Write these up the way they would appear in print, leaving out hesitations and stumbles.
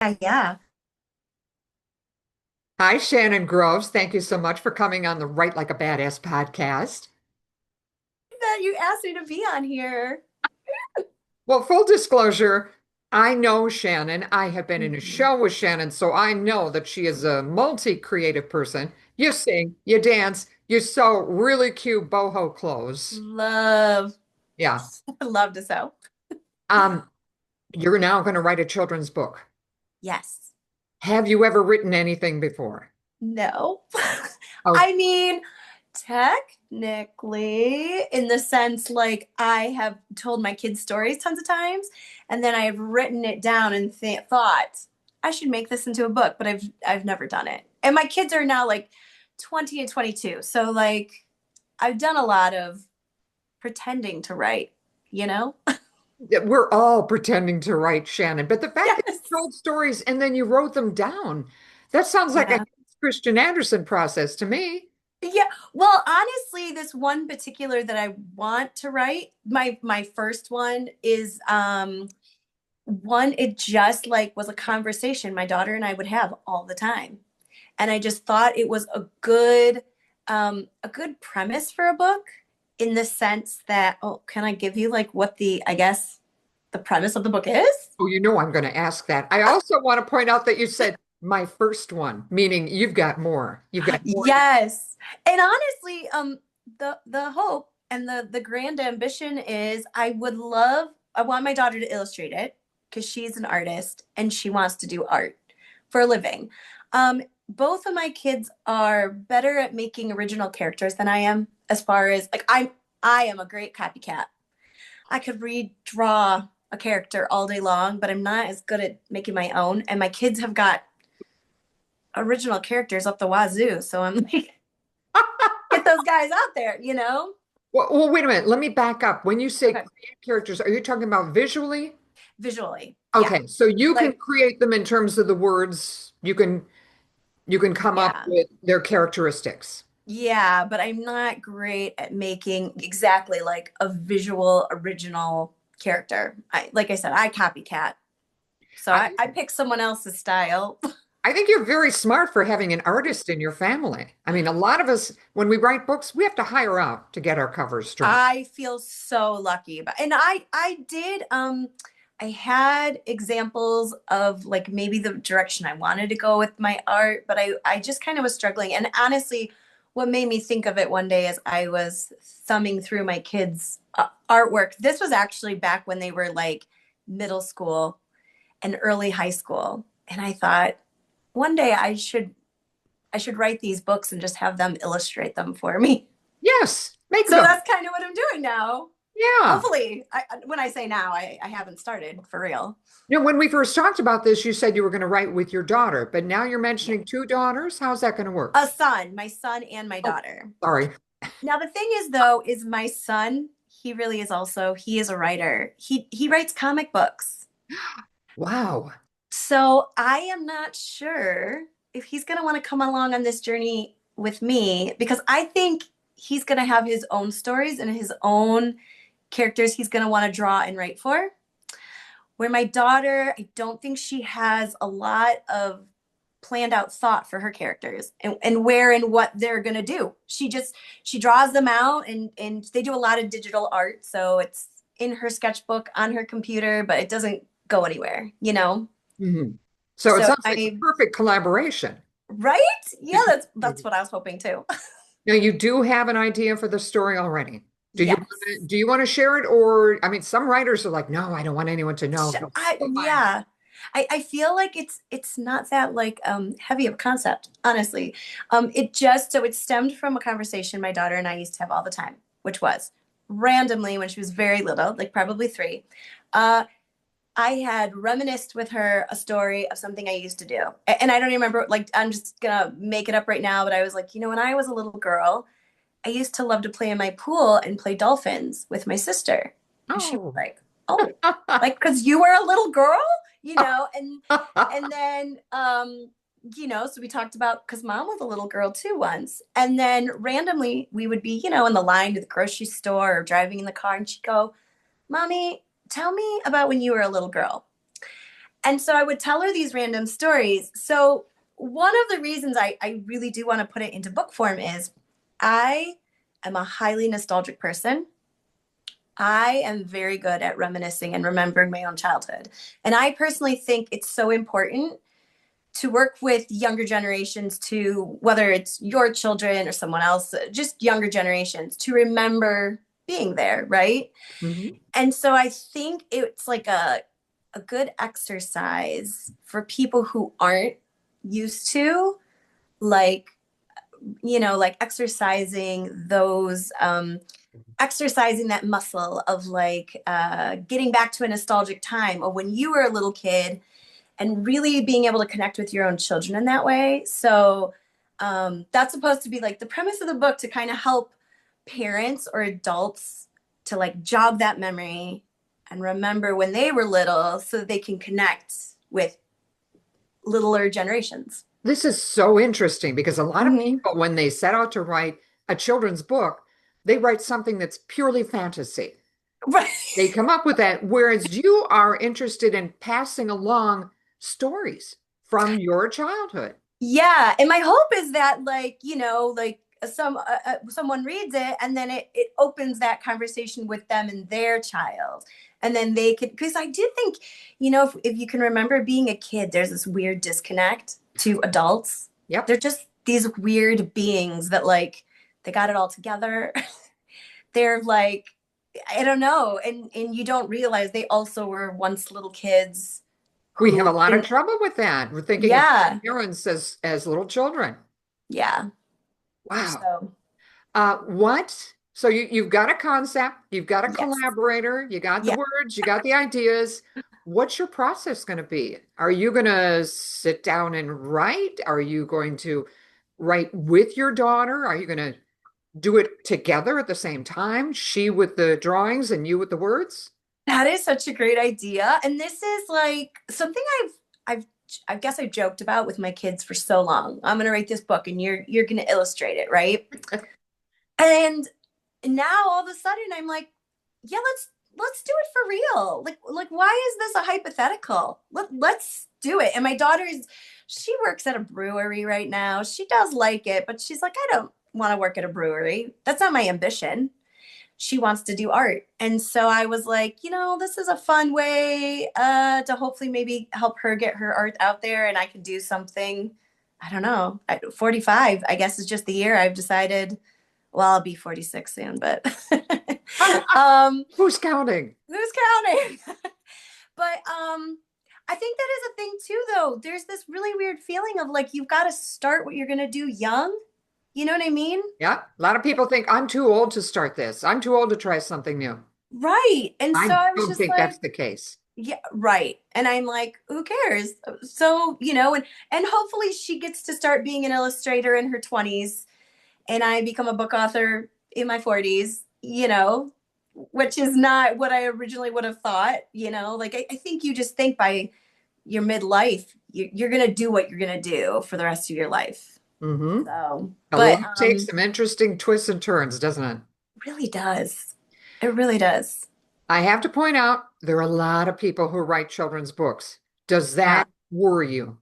Yeah. Hi, Shannon Groves. Thank you so much for coming on the Write Like a Badass podcast. That you asked me to be on here. Well, full disclosure, I know Shannon. I have been in a Mhm. show with Shannon, so I know that she is a multi-creative person. You sing, you dance, you sew really cute boho clothes. Love, Yeah. love to sew. Um, you're now going to write a children's book. Yes. Have you ever written anything before? No. Oh, I mean, technically, in the sense like I have told my kids stories tons of times, and then I've written it down and thought I should make this into a book, but I've never done it. And my kids are now like 20 and 22. So like I've done a lot of pretending to write, you know? we're all pretending to write, Shannon, but the fact that you Yes. told stories and then you wrote them down, that sounds like a Yeah. Christian Andersen process to me. Yeah. Well, honestly, this one particular that I want to write, my first one is one it just like was a conversation my daughter and I would have all the time. And I just thought it was a good premise for a book in the sense that, oh, can I give you like what the I guess the premise of the book is? Oh, you know I'm going to ask that. I also want to point out that you said my first one, meaning you've got more. You've got more. Yes. And honestly, the hope and the grand ambition is I want my daughter to illustrate it because she's an artist and she wants to do art for a living. Both of my kids are better at making original characters than I am, as far as like I am a great copycat. I could redraw a character all day long, but I'm not as good at making my own. And my kids have got original characters up the wazoo. So I'm like, get those guys out there, you know? Well, wait a minute. Let me back up. When you say Okay. create characters, are you talking about visually? Visually. Yeah. Okay, so you can Like, create them in terms of the words. You can come up yeah. with their characteristics. Yeah, but I'm not great at making exactly like a visual original character. Like I said, I copycat. So I I pick someone else's style. I think you're very smart for having an artist in your family. I mean, a lot of us, when we write books, we have to hire out to get our covers drawn. I feel so lucky about, and I did I had examples of like maybe the direction I wanted to go with my art, but I just kind of was struggling. And honestly, what made me think of it one day is I was thumbing through my kids' artwork. This was actually back when they were like middle school and early high school, and I thought one day I should write these books and just have them illustrate them for me. Yes, make So them. that's kind of what I'm doing now. Yeah. Hopefully, when I say now, I haven't started for real. You know, when we first talked about this, you said you were going to write with your daughter, but now you're Yeah. mentioning two daughters. How's that going to work? A son, my son and my Oh, daughter. sorry. Now the thing is though, is my son, he really is also, he is a writer. He writes comic books. Wow. So I am not sure if he's going to want to come along on this journey with me because I think he's going to have his own stories and his own characters he's going to want to draw and write for. Where my daughter, I don't think she has a lot of planned out thought for her characters and where and what they're gonna do. She draws them out and they do a lot of digital art. So it's in her sketchbook on her computer, but it doesn't go anywhere, you know? Hmm. So it So sounds like a I perfect collaboration. right? Yeah, that's what I was hoping too. Now you do have an idea for the story already. Yes. Do you want to share it, or I mean, some writers are like, no, I don't want anyone to know. No, oh, fine. Yeah. I feel like it's not that like heavy of a concept, honestly. It stemmed from a conversation my daughter and I used to have all the time, which was randomly when she was very little, like probably 3. Uh, I had reminisced with her a story of something I used to do. And I don't even remember, like, I'm just gonna make it up right now, but I was like, when I was a little girl, I used to love to play in my pool and play dolphins with my sister. And she was Oh. like, oh, like, because you were a little girl, and then, so we talked about, because mom was a little girl too once. And then randomly we would be, in the line to the grocery store or driving in the car, and she'd go, Mommy, tell me about when you were a little girl. And so I would tell her these random stories. So one of the reasons I really do want to put it into book form is I am a highly nostalgic person. I am very good at reminiscing and remembering my own childhood. And I personally think it's so important to work with younger generations, to whether it's your children or someone else, just younger generations, to remember being there, right? Mhm. And so I think it's like a good exercise for people who aren't used to, like, like exercising that muscle of like getting back to a nostalgic time or when you were a little kid and really being able to connect with your own children in that way. So that's supposed to be like the premise of the book, to kind of help parents or adults to like jog that memory and remember when they were little so that they can connect with littler generations. This is so interesting because a lot of Mm-hmm. people, when they set out to write a children's book, they write something that's purely fantasy. Right. They come up with that, whereas you are interested in passing along stories from your childhood. Yeah, and my hope is that like, like someone reads it and then it opens that conversation with them and their child. And then they could, because I do think, if you can remember being a kid, there's this weird disconnect to adults. Yep. They're just these weird beings that like they got it all together. They're like, I don't know, and you don't realize they also were once little kids We have a who lot of didn't. trouble with that. We're thinking of Yeah, parents as little children. yeah. Wow. So What? So you've got a concept, you've got a yes. collaborator, you got the Yeah. words, you got the ideas. What's your process going to be? Are you going to sit down and write? Are you going to write with your daughter? Are you going to do it together at the same time? She with the drawings and you with the words? That is such a great idea. And this is like something I've I guess I've joked about with my kids for so long. I'm gonna write this book and you're gonna illustrate it, right? And now all of a sudden I'm like, yeah, let's do it for real. Like why is this a hypothetical? Let's do it. And my daughter's she works at a brewery right now. She does like it, but she's like, I don't want to work at a brewery. That's not my ambition. She wants to do art. And so I was like, this is a fun way to hopefully maybe help her get her art out there and I can do something. I don't know. 45, I guess, is just the year I've decided. Well, I'll be 46 soon, but um, Who's counting? who's counting? But I think that is a thing too, though. There's this really weird feeling of like you've got to start what you're going to do young. You know what I mean? Yeah. A lot of people think I'm too old to start this. I'm too old to try something new. Right. And so I I was don't just think that's like, the case. yeah, right. And I'm like, who cares? So, and hopefully she gets to start being an illustrator in her 20s and I become a book author in my 40s, which is not what I originally would have thought, like I think you just think by your midlife, you're going to do what you're going to do for the rest of your life. Hmm. So, A but life takes some interesting twists and turns, doesn't it? really does. It really does. I have to point out there are a lot of people who write children's books. Does Yeah. that worry you?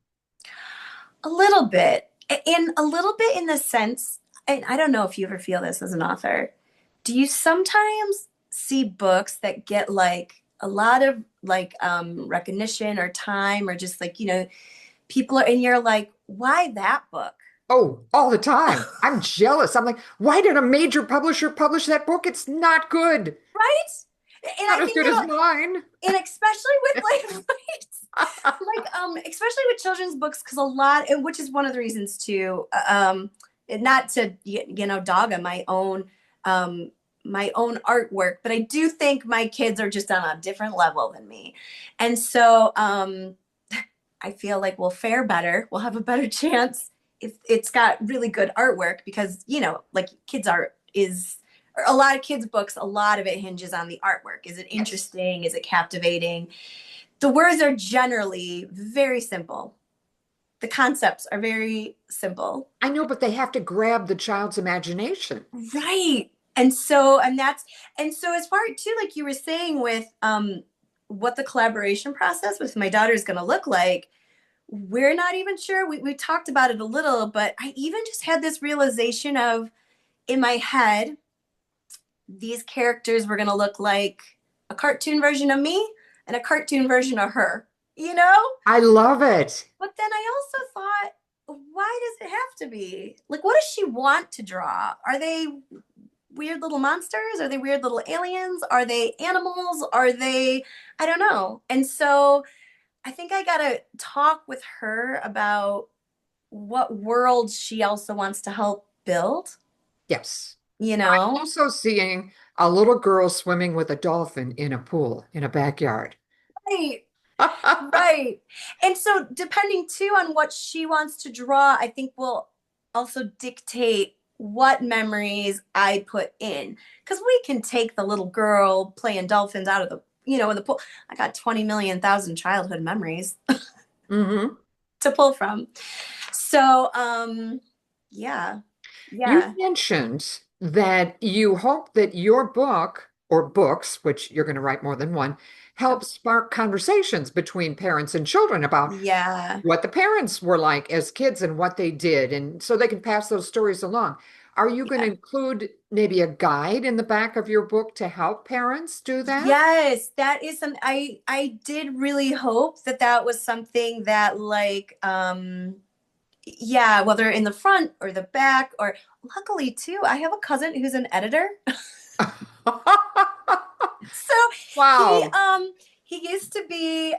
A little bit. And a little bit in the sense, and I don't know if you ever feel this as an author. Do you sometimes see books that get like a lot of like recognition or time or just like, people are and you're like, why that book? Oh, all the time. I'm jealous. I'm like, why did a major publisher publish that book? It's not good. Right? And Not I as think good as that mine. and especially with like especially with children's books because a lot and which is one of the reasons too not to dog on my own artwork, but I do think my kids are just on a different level than me, and so I feel like we'll fare better, we'll have a better chance if it's got really good artwork because like kids art is a lot of kids books, a lot of it hinges on the artwork. Is it Yes. interesting, is it captivating? The words are generally very simple. The concepts are very simple. I know, but they have to grab the child's imagination. Right. And so as far too, like you were saying with what the collaboration process with my daughter is going to look like, we're not even sure. We talked about it a little, but I even just had this realization of in my head, these characters were going to look like a cartoon version of me and a cartoon version of her, you know? I love it. But then I also thought, why does it have to be? Like, what does she want to draw? Are they weird little monsters? Are they weird little aliens? Are they animals? Are they, I don't know. And so I think I got to talk with her about what world she also wants to help build, Yes. you I'm know? also seeing a little girl swimming with a dolphin in a pool in a backyard. Right. Right. And so depending too on what she wants to draw, I think will also dictate what memories I put in. Because we can take the little girl playing dolphins out of the, in the pool. I got 20 million thousand childhood memories Hmm. to pull from. So yeah. You Yeah. mentioned that you hope that your book or books, which you're going to write more than one, help spark conversations between parents and children about Yeah. what the parents were like as kids and what they did, and so they can pass those stories along. Are you going to Yeah. include maybe a guide in the back of your book to help parents do that? Yes, that is some I did really hope that that was something that like yeah, whether in the front or the back or luckily too, I have a cousin who's an editor. So he Wow. um he used to be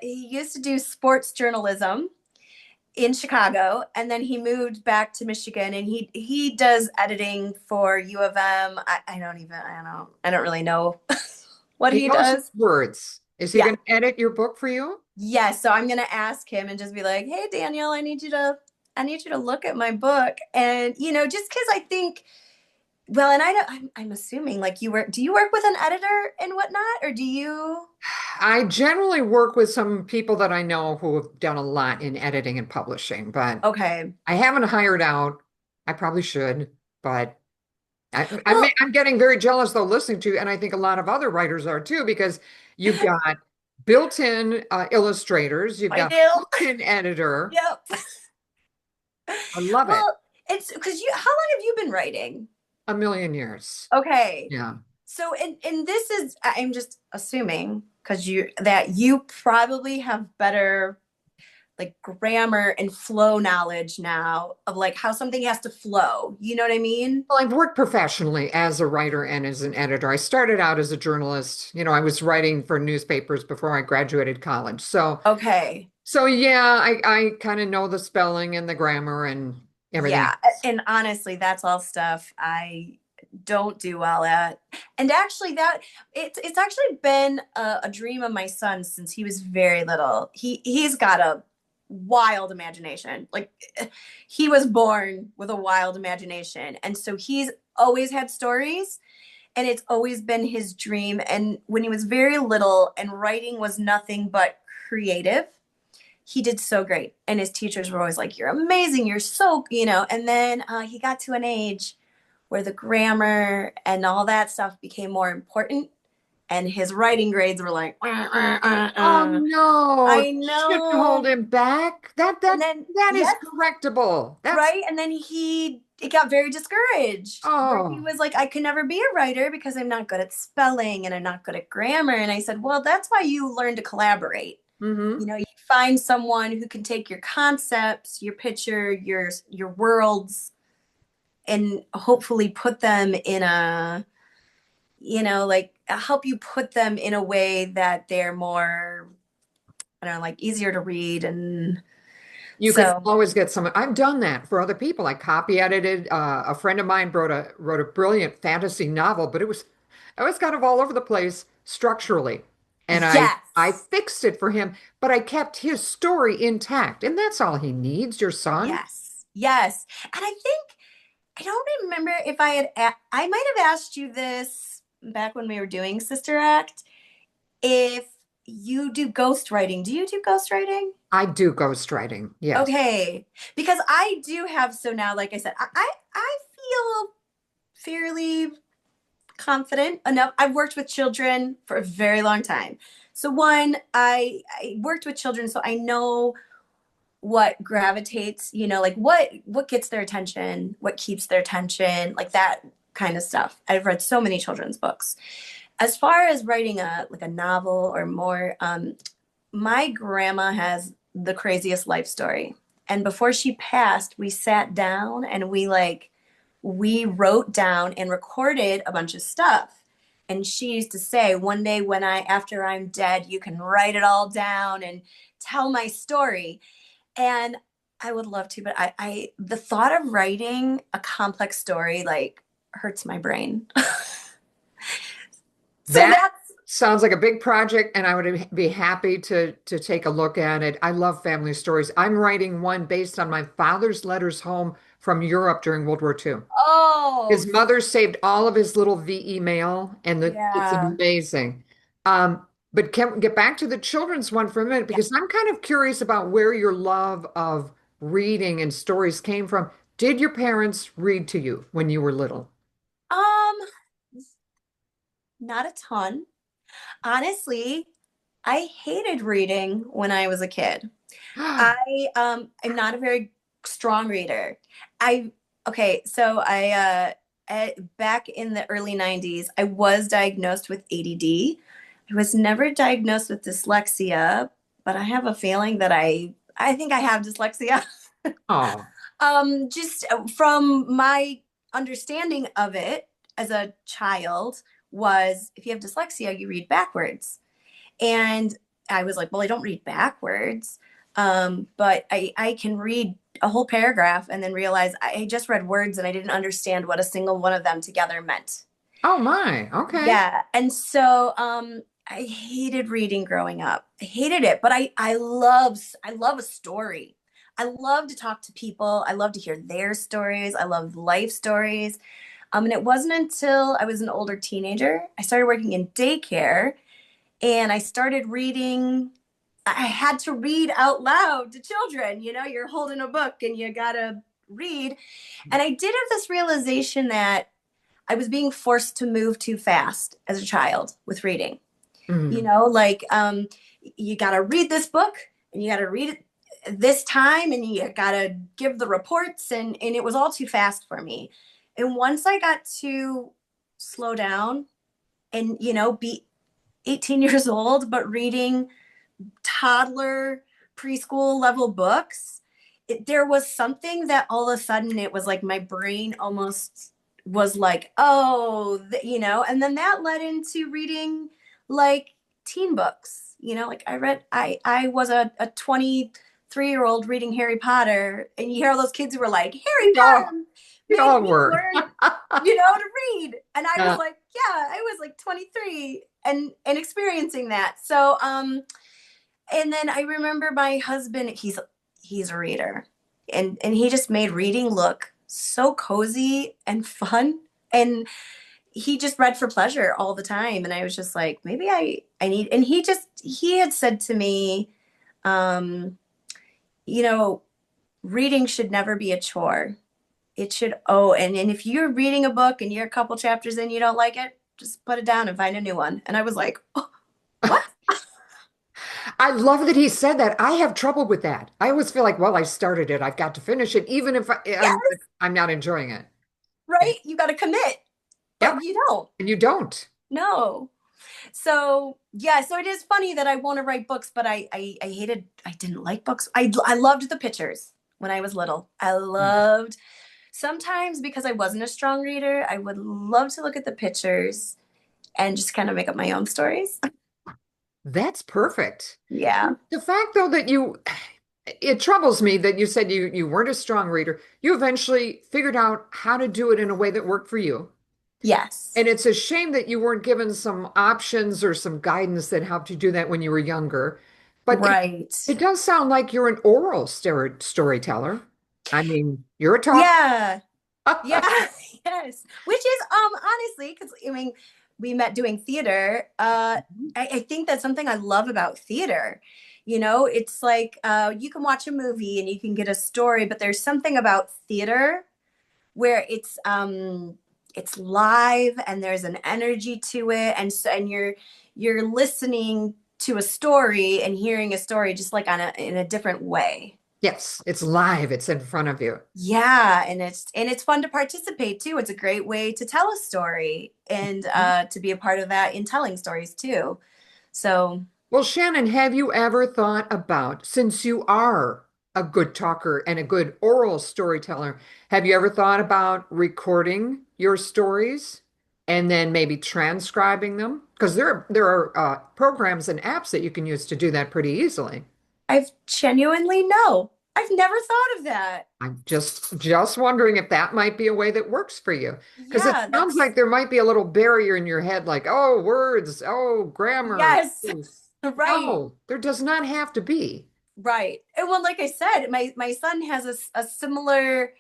he used to do sports journalism in Chicago, and then he moved back to Michigan, and he does editing for U of M. I don't really know what He he knows his does. words. Is he Yeah. going to edit your book for you? Yes, so I'm gonna ask him and just be like, "Hey, Daniel, I need you to look at my book." And just because I think, well, and I don't, I'm assuming like do you work with an editor and whatnot, or do you? I generally work with some people that I know who have done a lot in editing and publishing, but Okay, I haven't hired out. I probably should, but well, I'm getting very jealous though listening to you, and I think a lot of other writers are too, because you've got built-in illustrators, you've I got do. built-in editor. Yep. I love it. Well, it's because how long have you been writing? A million years. Okay, Yeah. so and this is I'm just assuming because you probably have better like grammar and flow knowledge now of like how something has to flow. You know what I mean? Well, I've worked professionally as a writer and as an editor. I started out as a journalist. I was writing for newspapers before I graduated college. Okay. So yeah, I kind of know the spelling and the grammar and everything Yeah. else. And honestly, that's all stuff I don't do well at. And actually it's actually been a dream of my son since he was very little. He's got a wild imagination. Like he was born with a wild imagination. And so he's always had stories and it's always been his dream. And when he was very little and writing was nothing but creative, he did so great. And his teachers were always like, "You're amazing. You're so," And then he got to an age where the grammar and all that stuff became more important. And his writing grades were like, Oh no, I shouldn't hold know. him back. And then, That is yes, correctable. That's right. And then it got very discouraged where he oh. was like, I could never be a writer because I'm not good at spelling and I'm not good at grammar. And I said, well, that's why you learn to collaborate. Hmm. You find someone who can take your concepts, your picture, your worlds, and hopefully put them in like help you put them in a way that they're more, I don't know, like easier to read. And You can so, always get some. I've done that for other people. I copy edited. A friend of mine wrote a brilliant fantasy novel, but it was kind of all over the place structurally, and I yes, fixed it for him, but I kept his story intact, and that's all he needs. Your son. yes, yes. And I think, I don't remember if I might have asked you this back when we were doing Sister Act, if you do ghostwriting. Do you do ghostwriting? I do ghostwriting. Yes. Okay. Because I do have, so now, like I said, I feel fairly confident enough. I've worked with children for a very long time. So one, I worked with children, so I know what gravitates, like what gets their attention, what keeps their attention, like that kind of stuff. I've read so many children's books. As far as writing a novel or more, my grandma has the craziest life story. And before she passed, we sat down and we wrote down and recorded a bunch of stuff. And she used to say, one day when after I'm dead, you can write it all down and tell my story. And I would love to, but the thought of writing a complex story like hurts my brain. So That that's, sounds like a big project, and I would be happy to take a look at it. I love family stories. I'm writing one based on my father's letters home from Europe during World War II. oh, His mother saved all of his little VE mail, and it's yeah. amazing. But can we get back to the children's one for a minute? Yeah. Because I'm kind of curious about where your love of reading and stories came from. Did your parents read to you when you were little? Um, Not a ton. Honestly, I hated reading when I was a kid. I am not a very strong reader. I okay, so back in the early 90s, I was diagnosed with ADD. I was never diagnosed with dyslexia, but I have a feeling that I think I have dyslexia. Oh, Just from my understanding of it as a child was if you have dyslexia, you read backwards. And I was like, well, I don't read backwards. But I can read a whole paragraph and then realize I just read words and I didn't understand what a single one of them together meant. oh my. Okay. Yeah. And so I hated reading growing up. I hated it, but I love a story. I love to talk to people. I love to hear their stories. I love life stories. And it wasn't until I was an older teenager, I started working in daycare and I started reading. I had to read out loud to children. You're holding a book and you gotta read. And I did have this realization that I was being forced to move too fast as a child with reading. Mhm. Like you gotta read this book and you gotta read it this time and you gotta give the reports and it was all too fast for me. And once I got to slow down and be 18 years old, but reading toddler preschool level books, there was something that all of a sudden it was like my brain almost was like, oh, and then that led into reading like teen books. Like I was a 23-year-old reading Harry Potter, and you hear all those kids who were like, Harry We all, Potter we made all me were. learn, to read. And I was Uh, like, yeah, I was like 23 and experiencing that. So and then I remember my husband, he's a reader. And he just made reading look so cozy and fun. And he just read for pleasure all the time. And I was just like, maybe I need, and he had said to me, um, you know, reading should never be a chore. It should, and if you're reading a book and you're a couple chapters in, you don't like it, just put it down and find a new one. And I was like, oh, what? I love that he said that. I have trouble with that. I always feel like, well, I started it. I've got to finish it, even if Yes, I'm not enjoying it. right? You got to commit, Yep. but you don't. And you don't. No. So yeah, so it is funny that I want to write books, but I didn't like books. I loved the pictures when I was little. I loved sometimes because I wasn't a strong reader, I would love to look at the pictures and just kind of make up my own stories. That's perfect. Yeah. The fact, though, that it troubles me that you said you weren't a strong reader. You eventually figured out how to do it in a way that worked for you. Yes. And it's a shame that you weren't given some options or some guidance that helped you do that when you were younger. But Right. it does sound like you're an oral storyteller. I mean, you're a talker. Yeah. Yeah, yes. Which is honestly, because I mean, we met doing theater. I think that's something I love about theater. It's like you can watch a movie and you can get a story, but there's something about theater where it's live and there's an energy to it, and so and you're listening to a story and hearing a story just like on a in a different way. Yes, it's live. It's in front of you. Yeah, and it's fun to participate too. It's a great way to tell a story and to be a part of that in telling stories too. So Well, Shannon, have you ever thought about, since you are a good talker and a good oral storyteller, have you ever thought about recording your stories and then maybe transcribing them? Because there are programs and apps that you can use to do that pretty easily. I've genuinely no. I've never thought of that. I'm just wondering if that might be a way that works for you. Because it Yeah, sounds that's like there might be a little barrier in your head, like, oh, words, oh, grammar. yes. Oh. Right. No, there does not have to be. Right. And well, like I said, my son has a similar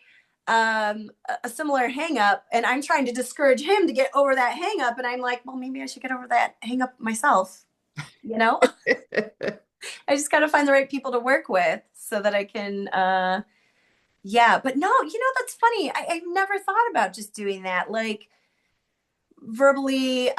a similar hang up, and I'm trying to discourage him to get over that hang up, and I'm like, well, maybe I should get over that hang up myself, you know? I just got to find the right people to work with so that I can yeah, but no, that's funny. I've never thought about just doing that, like verbally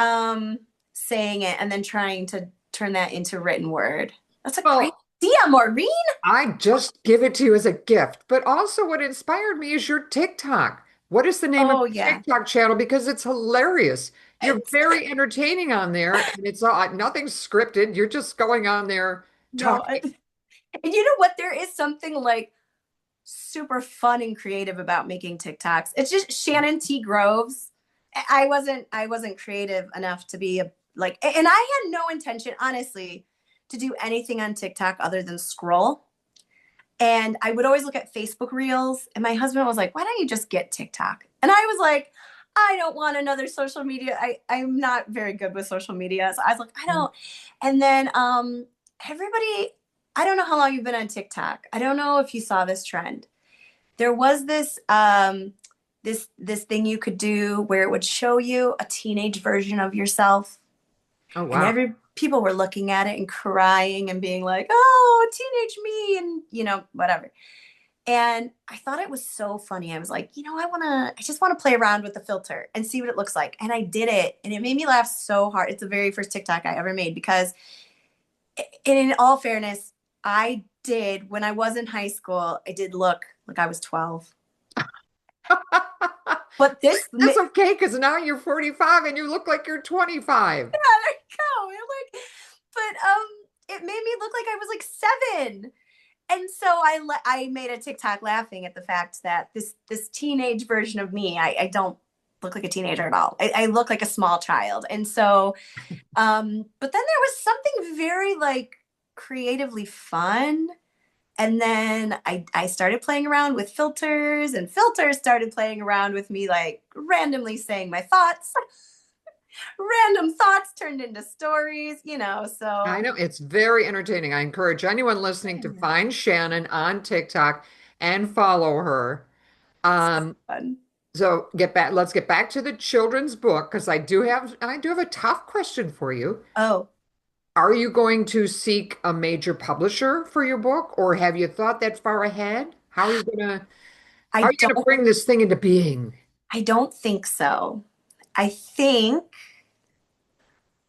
saying it and then trying to turn that into written word. That's a great Well, idea, Maureen. I just give it to you as a gift. But also, what inspired me is your TikTok. What is the name of Oh your yeah. TikTok channel? Because it's hilarious. You're It's, very entertaining on there, and it's all, nothing's scripted. You're just going on there no, talking. and you know what? There is something like super fun and creative about making TikToks. It's just Shannon T. Groves. I wasn't creative enough to be a like, and I had no intention, honestly, to do anything on TikTok other than scroll. And I would always look at Facebook Reels, and my husband was like, "Why don't you just get TikTok?" And I was like, "I don't want another social media. I'm not very good with social media." So I was like, "I don't." And then everybody, I don't know how long you've been on TikTok. I don't know if you saw this trend. There was this thing you could do where it would show you a teenage version of yourself, Oh, and wow. every people were looking at it and crying and being like, "Oh, teenage me," and whatever. And I thought it was so funny. I was like, I just want to play around with the filter and see what it looks like. And I did it, and it made me laugh so hard. It's the very first TikTok I ever made because, and in all fairness, I did when I was in high school. I did look like I was 12, but this, That's yeah, okay, because now you're 45 and you look like you're 25. there you go. It made me look like I was like 7. And so I made a TikTok laughing at the fact that this teenage version of me, I don't look like a teenager at all. I look like a small child. And so, but then there was something very like creatively fun. And then I started playing around with filters, and filters started playing around with me, like randomly saying my thoughts. Random thoughts turned into stories, I so know it's very entertaining. I encourage anyone listening to find Shannon on TikTok and follow her. Um, fun. so let's get back to the children's book because I do have a tough question for you. Oh, Are you going to seek a major publisher for your book, or have you thought that far ahead? I how are you gonna don't bring this thing into being? I don't think so. I think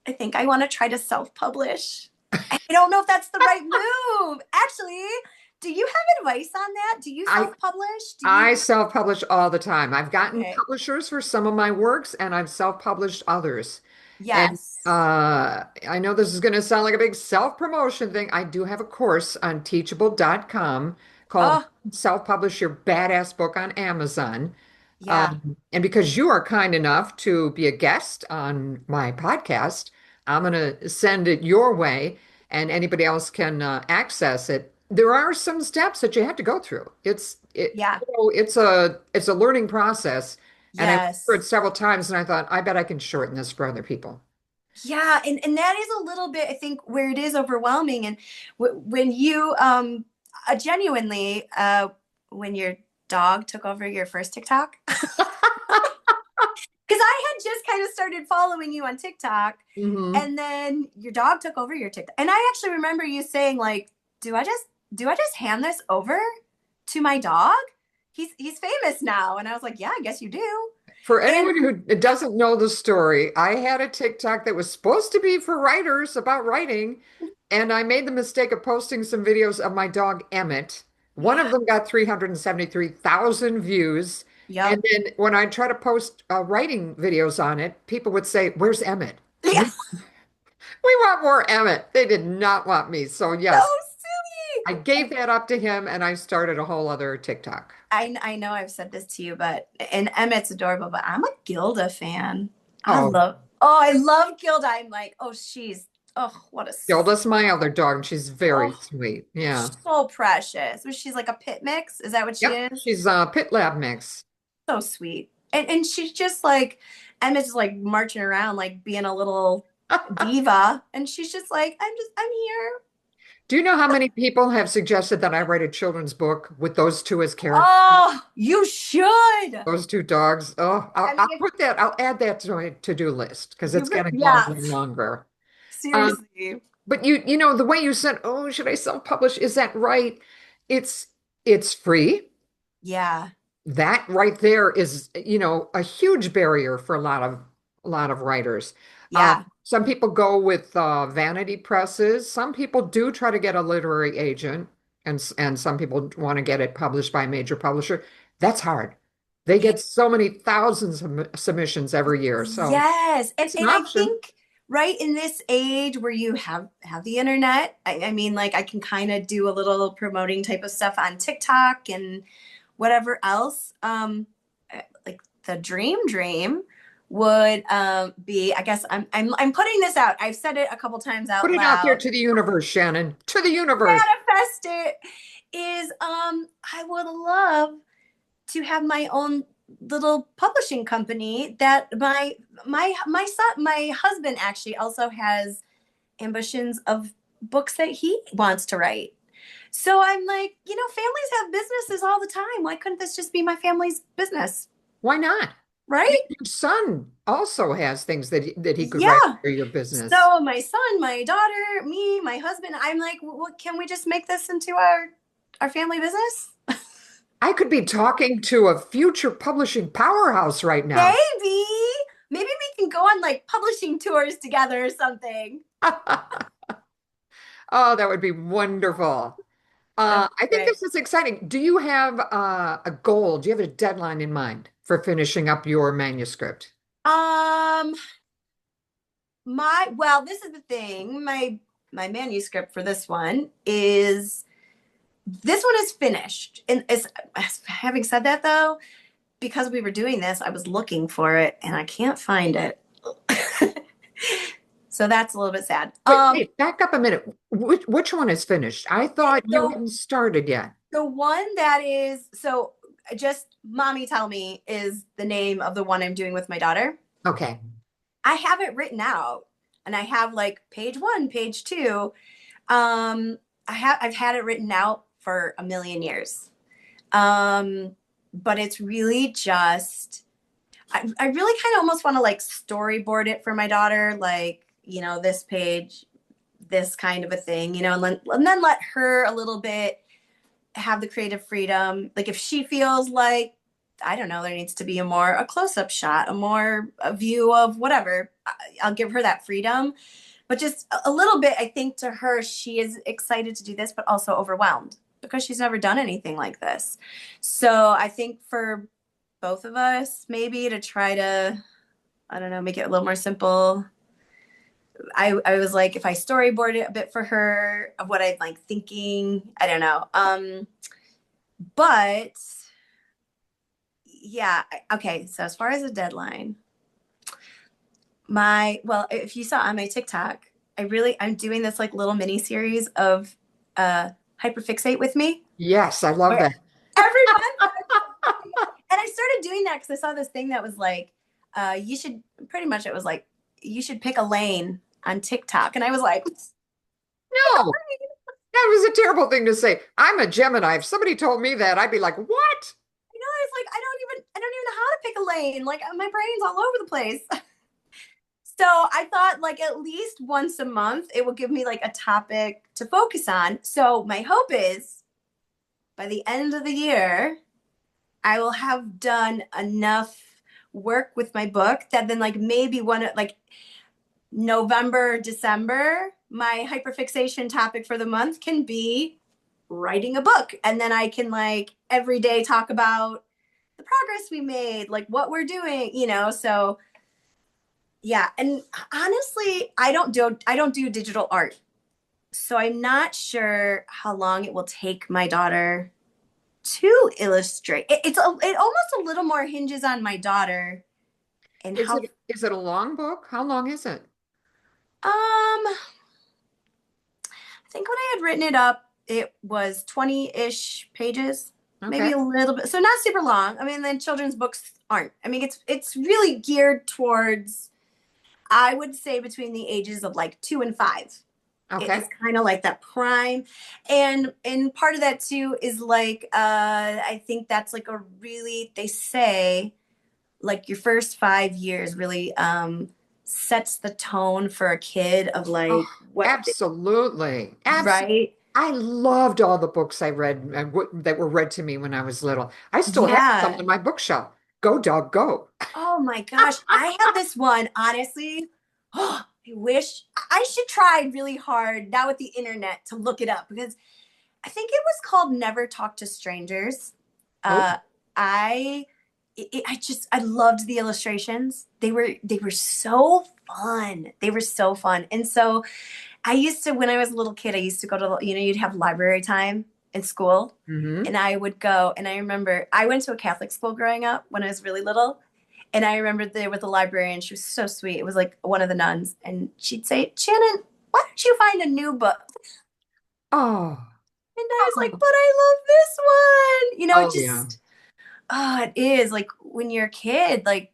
I think I want to try to self-publish. I don't know if that's the right move. Actually, do you have advice on that? Do you I self-publish? Do you I self-publish all the time. I've gotten Okay. publishers for some of my works, and I've self-published others. And Yes. I know this is going to sound like a big self-promotion thing. I do have a course on teachable.com called Oh, Self-Publish Your Badass Book on Amazon. yeah. And because you are kind enough to be a guest on my podcast, I'm going to send it your way, and anybody else can access it. There are some steps that you have to go through. Yeah. It's a learning process, and I went through it Yes. several times, and I thought, I bet I can shorten this for other people. Yeah, and that is a little bit, I think, where it is overwhelming. And when you genuinely when your dog took over your first TikTok, because I had just kind of started following you on TikTok, Hmm. and then your dog took over your TikTok. And I actually remember you saying like, "Do I just hand this over to my dog? He's famous now." And I was like, "Yeah, I guess you do." For And anyone who doesn't know the story, I had a TikTok that was supposed to be for writers about writing, and I made the mistake of posting some videos of my dog Emmett. One of yeah, them got 373,000 views. yep. And then when I try to post writing videos on it, people would say, "Where's Emmett? Yeah, We want more Emmett." They did not want me. So, so yes, I silly. gave that up to him and I started a whole other TikTok. I know I've said this to you, but and Emmett's adorable, but I'm a Gilda fan. Oh, I love Gilda. I'm like, oh, oh, what a Gilda's my other dog, and she's very oh, sweet. Yeah. so precious. Was she's like a pit mix? Is that what she Yep. is? She's a pit lab mix. So sweet. And she's just like Emma's just like marching around like being a little diva. And she's just like, I'm here. Do you know how many people have suggested that I write a children's book with those two as characters? Oh, you should. Those two dogs. Oh, I I'll mean, put that, I'll add that to my to-do list because it's getting longer yeah, and longer. Um, seriously. but you know, the way you said, "Oh, should I self-publish?" Is that right? It's it's free. Yeah, That right there is, a huge barrier for a lot of writers. yeah, Some people go with vanity presses. Some people do try to get a literary agent, and some people want to get it published by a major publisher. That's hard. They yeah. get so many thousands of submissions every year, so Yes. it's an And I option. think right in this age where you have the internet, I mean like I can kind of do a little promoting type of stuff on TikTok and whatever else. Like the dream would be I guess I'm putting this out. I've said it a couple times Put out it out there loud. to the universe, Shannon, to the universe. Manifest it is I would love to have my own little publishing company that my husband actually also has ambitions of books that he wants to write. So I'm like, families have businesses all the time. Why couldn't this just be my family's business? Why not? Right? Your son also has things that he could write Yeah. for your business. So my son, my daughter, me, my husband, I'm like, what can we just make this into our family business? I could be talking to a future publishing powerhouse right now. Maybe. Maybe we can go on like publishing tours together or something. Oh, that would be wonderful. That'd be I think great. this is exciting. Do you have a goal? Do you have a deadline in mind for finishing up your manuscript? Um, this is the thing. My manuscript for this one is finished. And it's having said that though, because we were doing this, I was looking for it and I can't find it. So that's a little bit sad. Wait, back up a minute. Which one is finished? I thought you So hadn't started yet. the one that is so just mommy tell me is the name of the one I'm doing with my daughter. Okay. I have it written out and I have like page one, page two. Um, I've had it written out for a million years. But it's really just I really kind of almost want to like storyboard it for my daughter, like, this page, this kind of a thing, and then let her a little bit have the creative freedom. Like if she feels like, I don't know, there needs to be a close-up shot, a view of whatever, I'll give her that freedom. But just a little bit, I think to her, she is excited to do this, but also overwhelmed because she's never done anything like this. So I think for both of us, maybe to try to, I don't know, make it a little more simple. I was like, if I storyboard it a bit for her of what I'm like thinking, I don't know. But yeah, okay. So as far as a deadline, if you saw on my TikTok, I'm doing this like little mini series of hyperfixate with me Yes, I love where that. every month, and I started doing that because I saw this thing that was like, you should pretty much it was like you should pick a lane on TikTok, and I was like, No, that was a terrible thing to say. I'm a Gemini. If somebody told me that, I'd be like, "What?" it's like I don't even know how to pick a lane. Like my brain's all over the place. So I thought like at least once a month it will give me like a topic to focus on. So my hope is by the end of the year, I will have done enough work with my book, that then like maybe like November, December, my hyperfixation topic for the month can be writing a book. And then I can like every day talk about the progress we made, like what we're doing, so yeah. And honestly, I don't do digital art. So I'm not sure how long it will take my daughter to illustrate. It almost a little more hinges on my daughter and Is how it a long book? How long is it? I think when I had written it up, it was 20-ish pages, maybe Okay. a little bit. So not super long. I mean, then children's books aren't. I mean, it's really geared towards, I would say, between the ages of like 2 and 5. It Okay. is kind of like that prime, and part of that too is like I think that's like a really, they say like your first 5 years really sets the tone for a kid of Oh, like what, absolutely. Absolutely. right? I loved all the books I read and that were read to me when I was little. I still have some Yeah. on my bookshelf. Go, dog, go. Oh my gosh. I have this one, honestly. Oh, I wish I should try really hard now with the internet to look it up, because I think it was called Never Talk to Strangers. Oh, Uh, I I loved the illustrations. They were so fun. They were so fun. And so I used to, when I was a little kid, I used to go to, you'd have library time in school, hmm. and I would go. And I remember I went to a Catholic school growing up when I was really little. And I remember there with the librarian, she was so sweet. It was like one of the nuns. And she'd say, Shannon, why don't you find a new book? Oh, And I was like, oh, but I love this one. It oh, yeah. just, oh, it is like when you're a kid, like,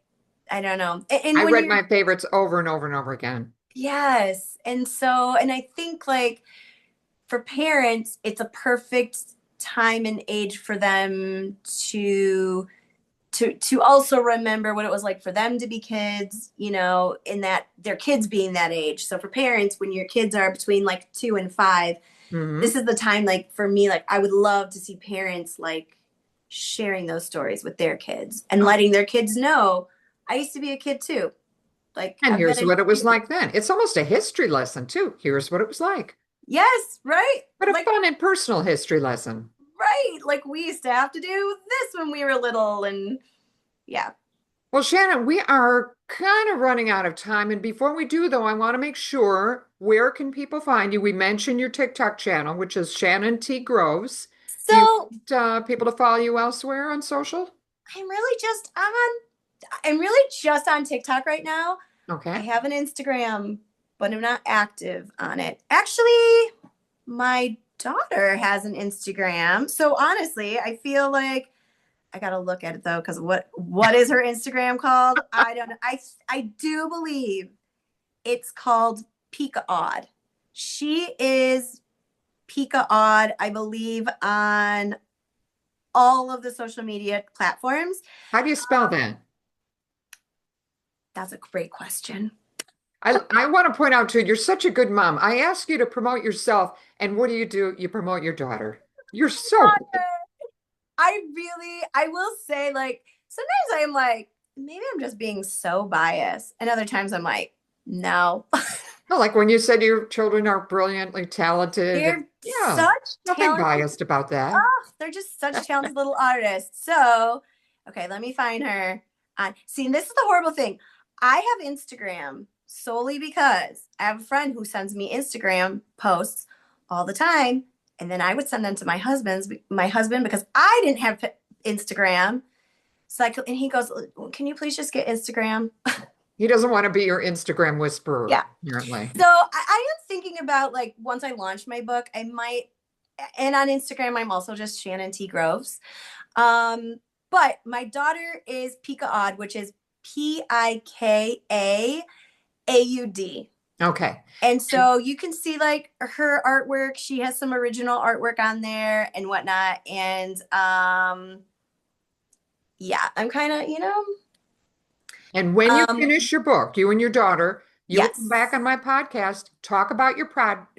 I don't know. And I when read you're, my favorites over and over and over again. yes. And so, and I think like for parents, it's a perfect time and age for them to also remember what it was like for them to be kids, in that their kids being that age. So for parents, when your kids are between like 2 and 5, this Hmm. is the time, like for me, like I would love to see parents like sharing those stories with their kids and Oh, letting their kids know I used to be a kid too. Like and I've been here's a what it was too. like then. It's almost a history lesson, too. Here's what it was like. Yes, right? But a Like, fun and personal history lesson. right. Like we used to have to do this when we were little, and yeah. Well, Shannon, we are kind of running out of time. And before we do, though, I want to make sure, where can people find you? We mentioned your TikTok channel, which is Shannon T. Groves. Do you So want people to follow you elsewhere on social? I'm really just on I'm really just on TikTok right now. I Okay. have an Instagram, but I'm not active on it. Actually, my daughter has an Instagram. So honestly, I feel like I gotta look at it though, because what is her Instagram called? I don't know. I do believe it's called Pika Odd. She is Pika Odd, I believe, on all of the social media platforms. How do you spell that? That's a great question. I want to point out too, you're such a good mom. I ask you to promote yourself, and what do? You promote your daughter. You're so good. I will say, like, sometimes I'm like, maybe I'm just being so biased. And other times I'm like, no. No, like when you said your children are brilliantly talented, and They're yeah, such nothing talented, biased about that. oh, they're just such talented little artists. So, okay, let me find her on. See, this is the horrible thing. I have Instagram solely because I have a friend who sends me Instagram posts all the time, and then I would send them to my husband, because I didn't have Instagram. So and he goes, "Can you please just get Instagram?" He doesn't want to be your Instagram whisperer, Yeah. apparently. So I am thinking about, like, once I launch my book, I might, and on Instagram, I'm also just Shannon T. Groves. Um, but my daughter is Pika Odd, which is PikaAud. Okay. And And so you can see like her artwork. She has some original artwork on there and whatnot. And yeah, I'm kind of, and when you um, finish your book, you and your daughter, you will come back yes, on my podcast, talk about your process,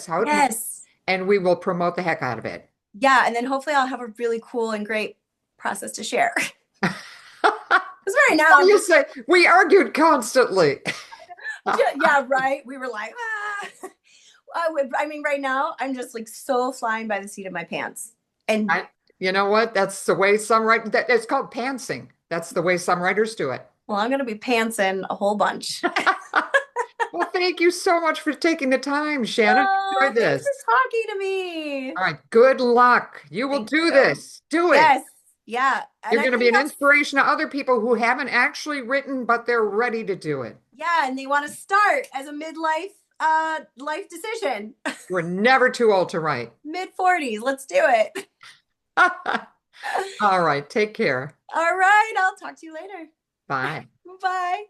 how it went, yes, and we will promote the heck out of it. yeah. And then hopefully I'll have a really cool and great process to share. Because right now Well, I'm you just, say we argued constantly. yeah, right. We were like, ah. I mean, right now I'm just like so flying by the seat of my pants. And I, you know what? That's the way some write that it's called pantsing. That's the way some writers do it. well, I'm gonna be pantsing a whole bunch. Well, thank you so much for taking the time, Shannon. Oh, Enjoy thanks this. for talking to me. All right, good luck. You will Thank do you. this. Do it. Yes. Yeah. And You're I going to be think an that's, inspiration to other people who haven't actually written, but they're ready to do it. yeah. And they want to start as a midlife life decision. We're never too old to write. Mid 40s. Let's do it. All right, take care. All right. I'll talk to you later. Bye. Bye.